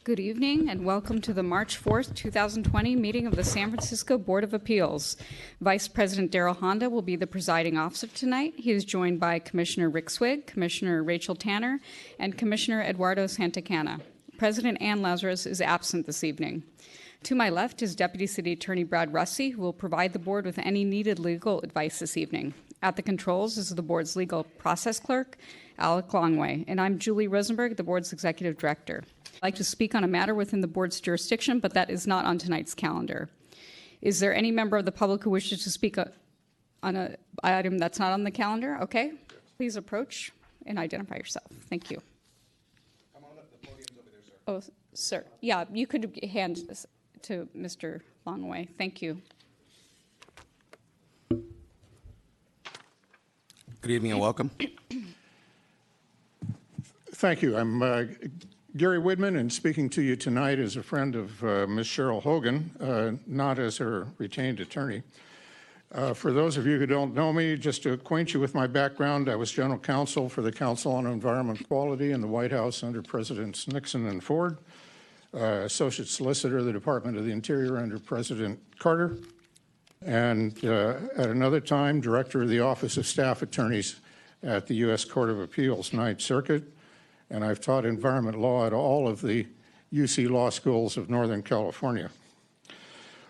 Good evening and welcome to the March 4th, 2020 meeting of the San Francisco Board of Appeals. Vice President Daryl Honda will be the presiding officer tonight. He is joined by Commissioner Rick Swig, Commissioner Rachel Tanner, and Commissioner Eduardo Santacana. President Ann Lazarus is absent this evening. To my left is Deputy City Attorney Brad Russi, who will provide the board with any needed legal advice this evening. At the controls is the board's legal process clerk, Alec Longway, and I'm Julie Rosenberg, the board's executive director. I'd like to speak on a matter within the board's jurisdiction, but that is not on tonight's calendar. Is there any member of the public who wishes to speak on an item that's not on the calendar? Okay, please approach and identify yourself. Thank you. Come on up, the podium's over there, sir. Oh, sir. Yeah, you could hand this to Mr. Longway. Thank you. Good evening and welcome. Thank you. I'm Gary Widman, and speaking to you tonight as a friend of Ms. Cheryl Hogan, not as her retained attorney. For those of you who don't know me, just to acquaint you with my background, I was general counsel for the Council on Environment Quality in the White House under Presidents Nixon and Ford, associate solicitor of the Department of the Interior under President Carter, and at another time, director of the Office of Staff Attorneys at the U.S. Court of Appeals, Ninth Circuit, and I've taught environment law at all of the UC law schools of Northern California.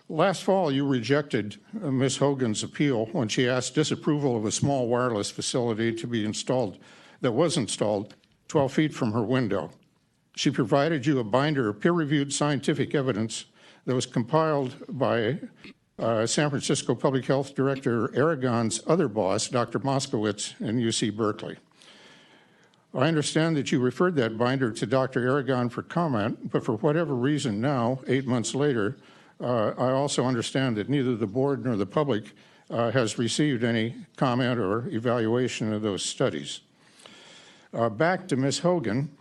Last fall, you rejected Ms. Hogan's appeal when she asked disapproval of a small wireless facility to be installed that was installed 12 feet from her window. She provided you a binder of peer-reviewed scientific evidence that was compiled by San Francisco Public Health Director Aragon's other boss, Dr. Moskowitz in UC Berkeley. I understand that you referred that binder to Dr. Aragon for comment, but for whatever reason now, 8 months later, I also understand that neither the board nor the public has received any comment or evaluation of those studies. Back to Ms. Hogan,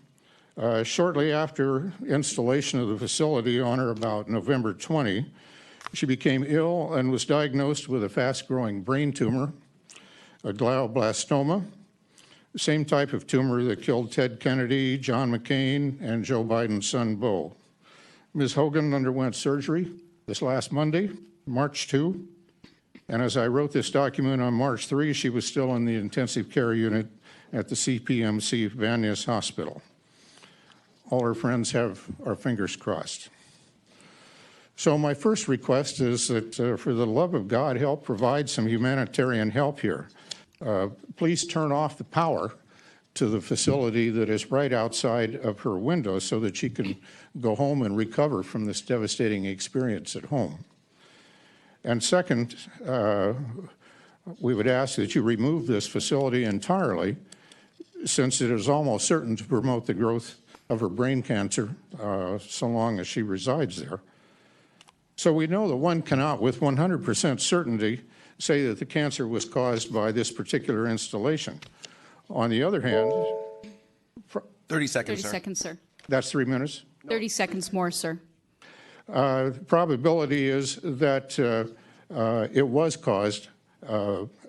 shortly after installation of the facility on or about November 20, she became ill and was diagnosed with a fast-growing brain tumor, a glioblastoma, the same type of tumor that killed Ted Kennedy, John McCain, and Joe Biden's son, Beau. Ms. Hogan underwent surgery this last Monday, March 2, and as I wrote this document on March 3, she was still in the intensive care unit at the CPMC Van Nuys Hospital. All her friends have our fingers crossed. So my first request is that, for the love of God, help provide some humanitarian help here. Please turn off the power to the facility that is right outside of her window so that she can go home and recover from this devastating experience at home. And second, we would ask that you remove this facility entirely, since it is almost certain to promote the growth of her brain cancer so long as she resides there. So we know that one cannot, with 100% certainty, say that the cancer was caused by this particular installation. On the other hand, 30 seconds, 30 sir. seconds, sir. that's 3 minutes. 30 seconds more, sir. Probability is that it was caused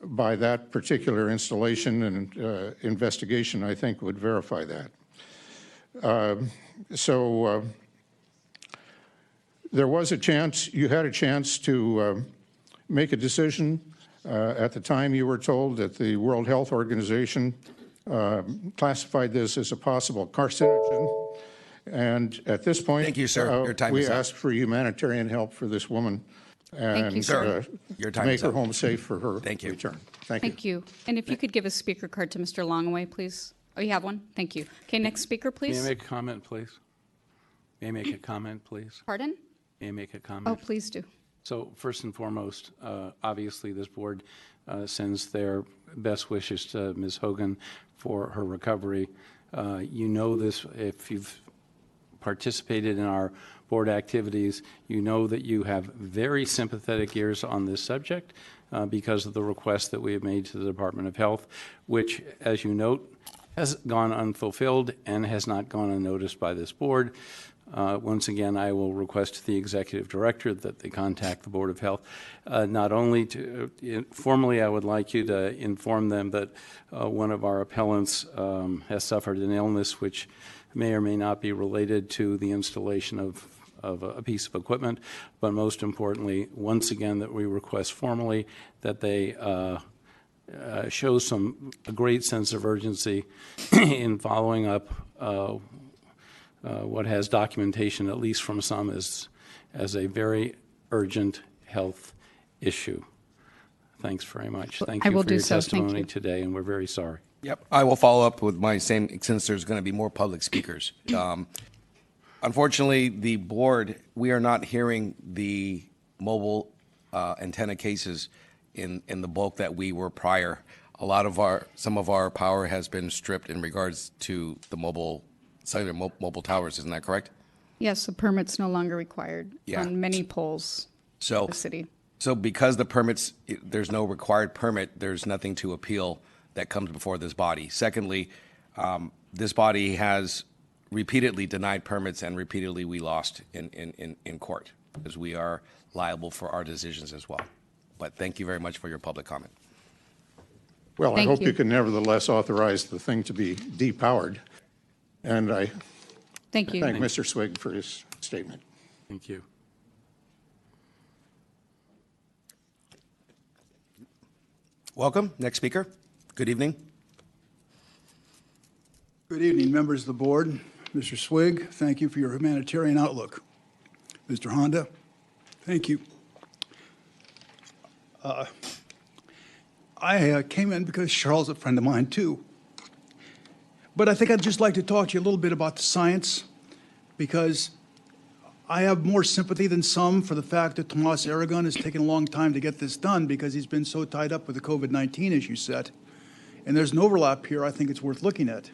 by that particular installation, and investigation, I think, would verify that. There was a chance, you had a chance to make a decision. At the time, you were told that the World Health Organization classified this as a possible carcinogen. And at this point, Thank you, sir. Your time we is up. asked for humanitarian help for this woman and you, sir. Your time make is her up. home safe for her Thank you. return. Thank you. Thank you. And if you could give a speaker card to Mr. Longway, please. Oh, you have one? Thank you. Okay, next speaker, May please. I make a comment, please? May I make a comment, please? Pardon? May I make a Oh, comment? please do. So first and foremost, obviously this board sends their best wishes to Ms. Hogan for her recovery. You know this, if you've participated in our board activities, you know that you have very sympathetic ears on this subject because of the request that we have made to the Department of Health, which, as you note, has gone unfulfilled and has not gone unnoticed by this board. Once again, I will request to the executive director that they contact the Board of Health. Not only to, formally, I would like you to inform them that one of our appellants has suffered an illness which may or may not be related to the installation of a piece of equipment, but most importantly, once again, that we request formally that they show a great sense of urgency in following up what has documentation, at least from some, as a very urgent health issue. Thanks very much. Thank you for your testimony today, and we're very sorry. Yep, I will follow up with my same, since there's going to be more public speakers. Unfortunately, the board, we are not hearing the mobile antenna cases in the bulk that we were prior. Some of our power has been stripped in regards to the cellular mobile towers. Isn't that correct? Yes, the permit's no longer required on many poles in the city. So because the permits, there's no required permit, there's nothing to appeal that comes before this body. Secondly, this body has repeatedly denied permits, and repeatedly we lost in court, because we are liable for our decisions as well. But thank you very much for your public comment. Well, I hope you can nevertheless authorize the thing to be depowered. And I thank Mr. Swig for his statement. Thank you. Welcome. Next speaker. Good evening. Good evening, members of the board. Mr. Swig, thank you for your humanitarian outlook. Mr. Honda, thank you. I came in because Charles is a friend of mine, too. But I think I'd just like to talk to you a little bit about the science, because I have more sympathy than some for the fact that Tomas Aragon has taken a long time to get this done because he's been so tied up with the COVID-19 issue set. And there's an overlap here I think it's worth looking at.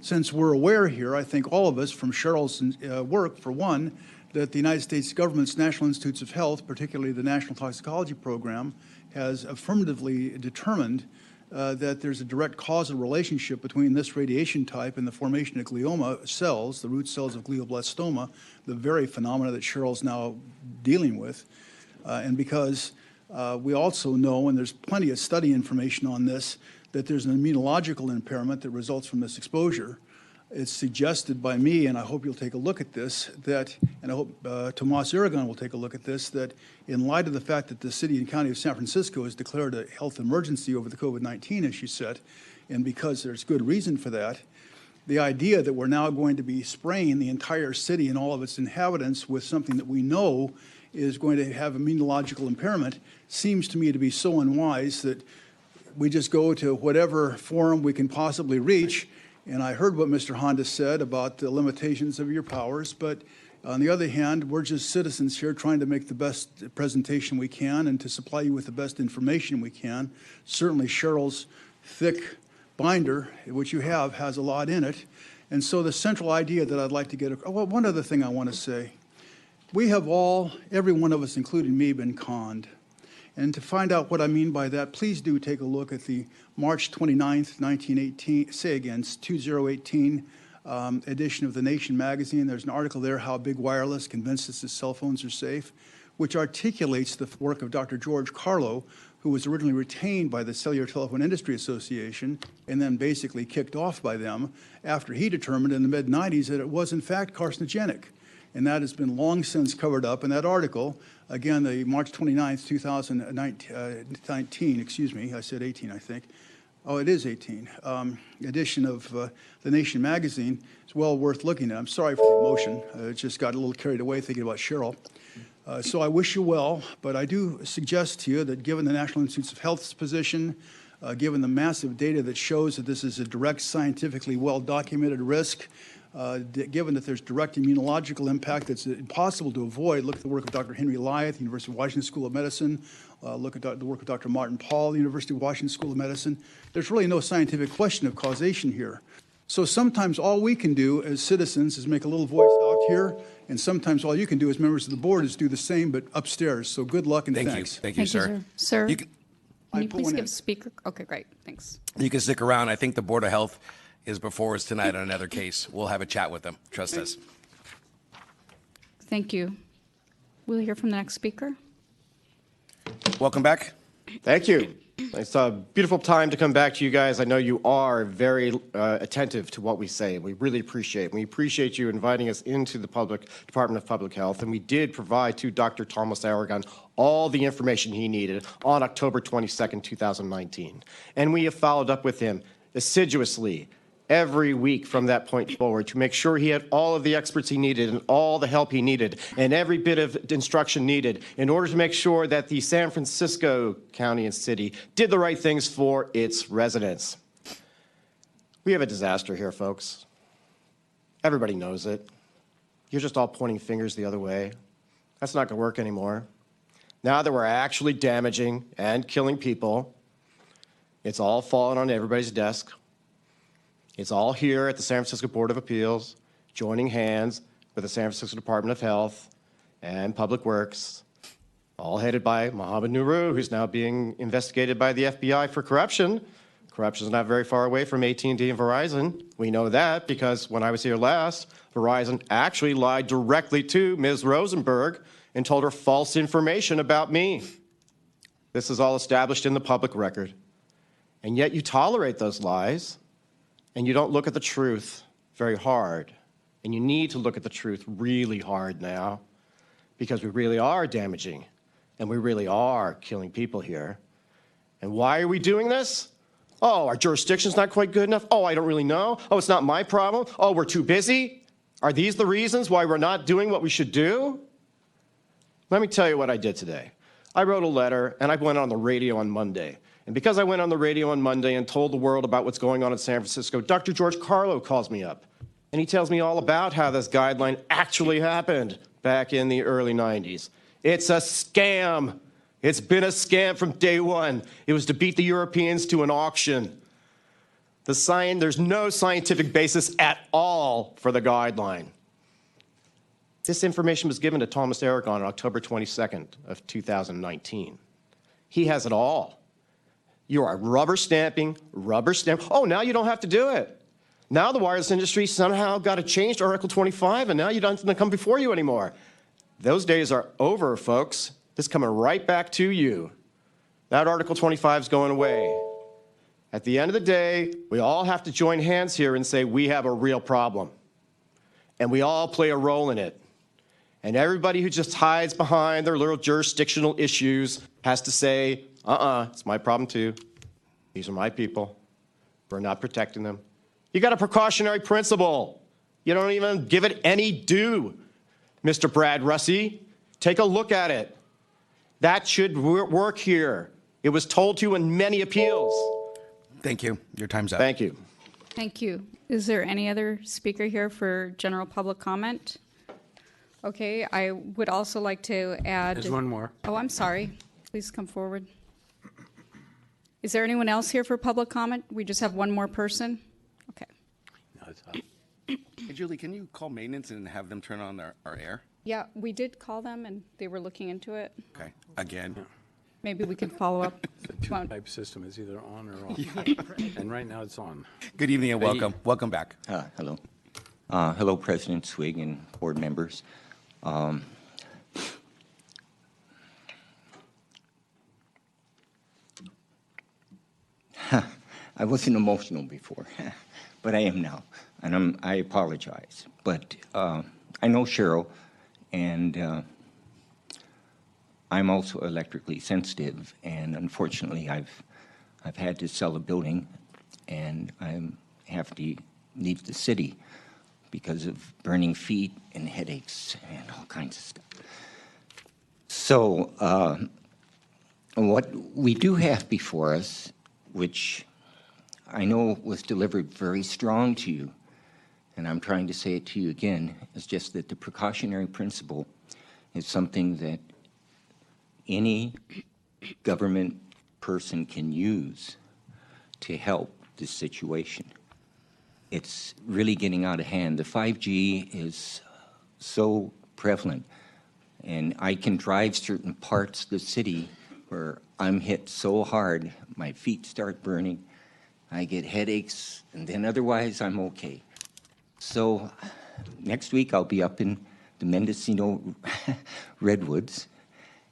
Since we're aware here, I think all of us, from Cheryl's work, for one, that the United States government's National Institutes of Health, particularly the National Toxicology Program, has affirmatively determined that there's a direct causal relationship between this radiation type and the formation of glioma cells, the root cells of glioblastoma, the very phenomena that Cheryl's now dealing with. And because we also know, and there's plenty of study information on this, that there's an immunological impairment that results from this exposure. It's suggested by me, and I hope you'll take a look at this, and I hope Tomas Aragon will take a look at this, that in light of the fact that the city and county of San Francisco has declared a health emergency over the COVID-19 issue set, and because there's good reason for that, the idea that we're now going to be spraying the entire city and all of its inhabitants with something that we know is going to have immunological impairment seems to me to be so unwise that we just go to whatever forum we can possibly reach. And I heard what Mr. Honda said about the limitations of your powers, but on the other hand, we're just citizens here trying to make the best presentation we can and to supply you with the best information we can. Certainly Cheryl's thick binder, which you have, has a lot in it. And so the central idea that I'd like to get, well, one other thing I want to say. We have all, every one of us, including me, been conned. And to find out what I mean by that, please do take a look at the March 29th, 2018 edition of The Nation magazine. There's an article there, How Big Wireless Convinced Us that Cell Phones Are Safe, which articulates the work of Dr. George Carlo, who was originally retained by the Cellular Telephone Industry Association and then basically kicked off by them after he determined in the mid-90s that it was in fact carcinogenic. And that has been long since covered up in that article. Again, the March 29th, 2019, excuse me, I said 18, I think. Oh, it is 18. Edition of The Nation magazine. It's well worth looking at. I'm sorry for the emotion. I just got a little carried away thinking about Cheryl. So I wish you well, but I do suggest to you that given the National Institutes of Health's position, given the massive data that shows that this is a direct, scientifically well-documented risk, given that there's direct immunological impact that's impossible to avoid, look at the work of Dr. Henry Lyeth, University of Washington School of Medicine, look at the work of Dr. Martin Paul, University of Washington School of Medicine. There's really no scientific question of causation here. So sometimes all we can do as citizens is make a little voice out here, and sometimes all you can do as members of the board is do the same, but upstairs. So good luck and thanks. Thank you, sir. Sir, can you please give speaker? Okay, great. Thanks. You can stick around. I think the Board of Health is before us tonight on another case. We'll have a chat with them. Trust us. Thank you. We'll hear from the next speaker. Welcome back. Thank you. It's a beautiful time to come back to you guys. I know you are very attentive to what we say. We really appreciate it. We appreciate you inviting us into the Department of Public Health, and we did provide to Dr. Thomas Aragon all the information he needed on October 22nd, 2019. And we have followed up with him assiduously every week from that point forward to make sure he had all of the experts he needed and all the help he needed and every bit of instruction needed in order to make sure that the San Francisco County and City did the right things for its residents. We have a disaster here, folks. Everybody knows it. You're just all pointing fingers the other way. That's not going to work anymore. Now that we're actually damaging and killing people, it's all falling on everybody's desk. It's all here at the San Francisco Board of Appeals, joining hands with the San Francisco Department of Health and Public Works, all headed by Mohammed Nuru, who's now being investigated by the FBI for corruption. Corruption is not very far away from AT&T and Verizon. We know that because when I was here last, Verizon actually lied directly to Ms. Rosenberg and told her false information about me. This is all established in the public record. And yet you tolerate those lies. And you don't look at the truth very hard. And you need to look at the truth really hard now because we really are damaging and we really are killing people here. And why are we doing this? Oh, our jurisdiction's not quite good enough. Oh, I don't really know. Oh, it's not my problem. Oh, we're too busy. Are these the reasons why we're not doing what we should do? Let me tell you what I did today. I wrote a letter and I went on the radio on Monday. And because I went on the radio on Monday and told the world about what's going on in San Francisco, Dr. George Carlo calls me up. And he tells me all about how this guideline actually happened back in the early 90s. It's a scam. It's been a scam from day one. It was to beat the Europeans to an auction. There's no scientific basis at all for the guideline. This information was given to Thomas Aragon on October 22nd of 2019. He has it all. You are rubber stamping. Oh, now you don't have to do it. Now the wireless industry somehow got to change to Article 25, and now you don't have to come before you anymore. Those days are over, folks. This is coming right back to you. That Article 25 is going away. At the end of the day, we all have to join hands here and say we have a real problem. And we all play a role in it. And everybody who just hides behind their little jurisdictional issues has to say, it's my problem too. These are my people. We're not protecting them. You got a precautionary principle. You don't even give it any due, Mr. Brad Russey. Take a look at it. That should work here. It was told to you in many appeals. Thank you. Your time's up. Thank you. Thank you. Is there any other speaker here for general public comment? Okay, I would also like to add... There's one more. Oh, I'm sorry. Please come forward. Is there anyone else here for public comment? We just have one more person? Okay. No, it's up. Hey, Julie, can you call maintenance and have them turn on our air? Yeah, we did call them, and they were looking into it. Okay. Again. Maybe we could follow up. The two-type system is either on or off. And right now it's on. Good evening and welcome. Welcome back. Hello. Hello, President Swig and board members. I wasn't emotional before, but I am now, and I apologize. But I know Cheryl, and I'm also electrically sensitive, and unfortunately, I've had to sell a building, and I have to leave the city because of burning feet and headaches and all kinds of stuff. So what we do have before us, which I know was delivered very strong to you, and I'm trying to say it to you again, is just that the precautionary principle is something that any government person can use to help this situation. It's really getting out of hand. The 5G is so prevalent, and I can drive certain parts of the city where I'm hit so hard, my feet start burning, I get headaches, and then otherwise I'm okay. So next week I'll be up in the Mendocino Redwoods,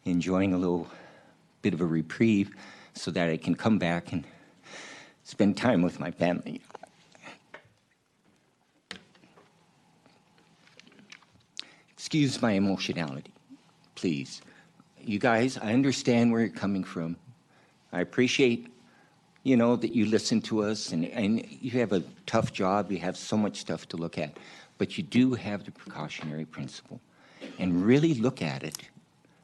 enjoying a little bit of a reprieve. so that I can come back and spend time with my family. Excuse my emotionality, please. You guys, I understand where you're coming from. I appreciate, you know, that you listen to us, and you have a tough job. You have so much stuff to look at. But you do have the precautionary principle. And really look at it,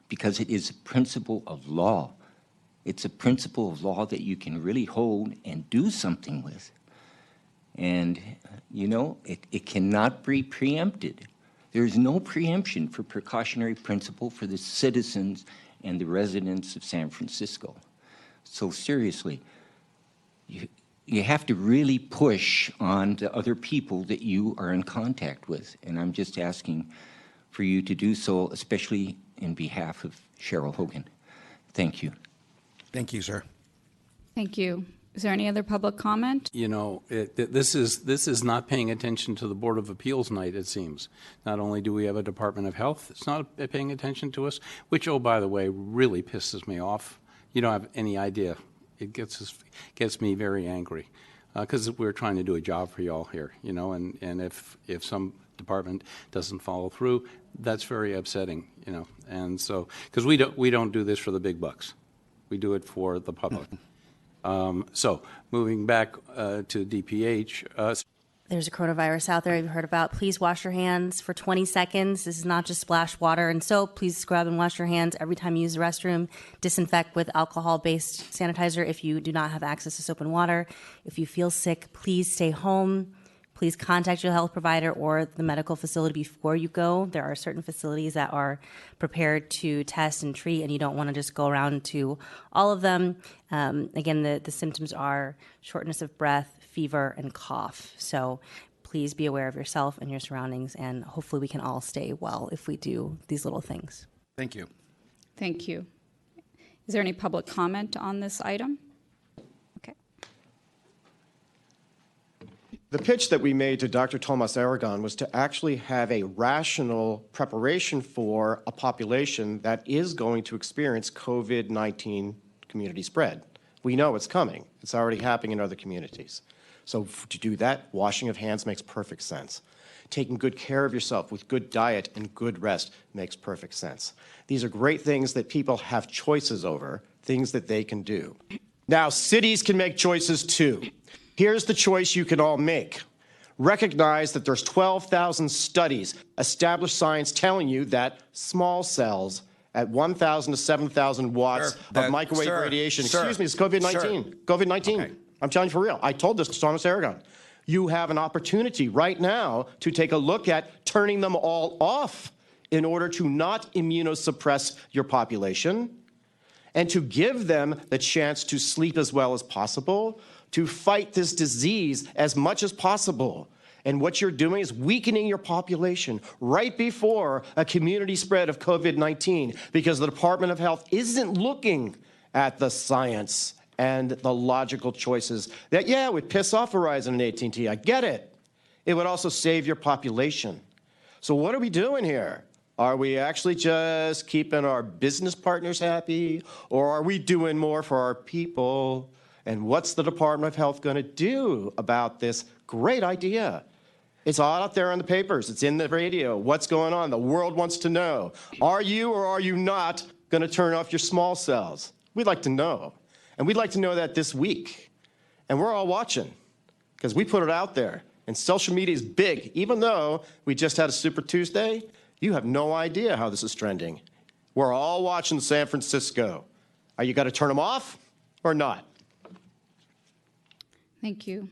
because it is a principle of law. It's a principle of law that you can really hold and do something with. And, you know, it cannot be preempted. There is no preemption for precautionary principle for the citizens and the residents of San Francisco. So seriously, you have to really push on the other people that you are in contact with. And I'm just asking for you to do so, especially in behalf of Cheryl Hogan. Thank you. Thank you, sir. Thank you. Is there any other public comment? You know, this is not paying attention to the Board of Appeals night, it seems. Not only do we have a Department of Health that's not paying attention to us, which, oh, by the way, really pisses me off. You don't have any idea. It gets me very angry because we're trying to do a job for y'all here, you know, and if some department doesn't follow through, that's very upsetting, you know. And so, because we don't do this for the big bucks. We do it for the public. So moving back to DPH. There's a coronavirus out there you've heard about. Please wash your hands for 20 seconds. This is not just splash water and soap. Please scrub and wash your hands every time you use the restroom. Disinfect with alcohol-based sanitizer if you do not have access to soap and water. If you feel sick, please stay home. Please contact your health provider or the medical facility before you go. There are certain facilities that are prepared to test and treat, and you don't want to just go around to all of them. Again, the symptoms are shortness of breath, fever, and cough. So please be aware of yourself and your surroundings, and hopefully we can all stay well if we do these little things. Thank you. Thank you. Is there any public comment on this item? Okay. The pitch that we made to Dr. Tomas Aragon was to actually have a rational preparation for a population that is going to experience COVID-19 community spread. We know it's coming. It's already happening in other communities. So to do that, washing of hands makes perfect sense. Taking good care of yourself with good diet and good rest makes perfect sense. These are great things that people have choices over, things that they can do. Now, cities can make choices too. Here's the choice you can all make. Recognize that there's 12,000 studies, established science telling you that small cells at 1,000 to 7,000 watts of microwave radiation, excuse me, it's COVID-19. COVID-19. Okay. I'm telling you for real. I told this to Thomas Aragon. You have an opportunity right now to take a look at turning them all off in order to not immunosuppress your population and to give them the chance to sleep as well as possible, to fight this disease as much as possible. And what you're doing is weakening your population right before a community spread of COVID-19 because the Department of Health isn't looking at the science and the logical choices that, yeah, would piss off Verizon and AT&T. I get it. It would also save your population. So what are we doing here? Are we actually just keeping our business partners happy, or are we doing more for our people? And what's the Department of Health going to do about this great idea? It's all out there on the papers. It's in the radio. What's going on? The world wants to know. Are you or are you not going to turn off your small cells? We'd like to know. And we'd like to know that this week. And we're all watching because we put it out there. And social media is big. Even though we just had a Super Tuesday, you have no idea how this is trending. We're all watching San Francisco. Are you going to turn them off or not? Thank you.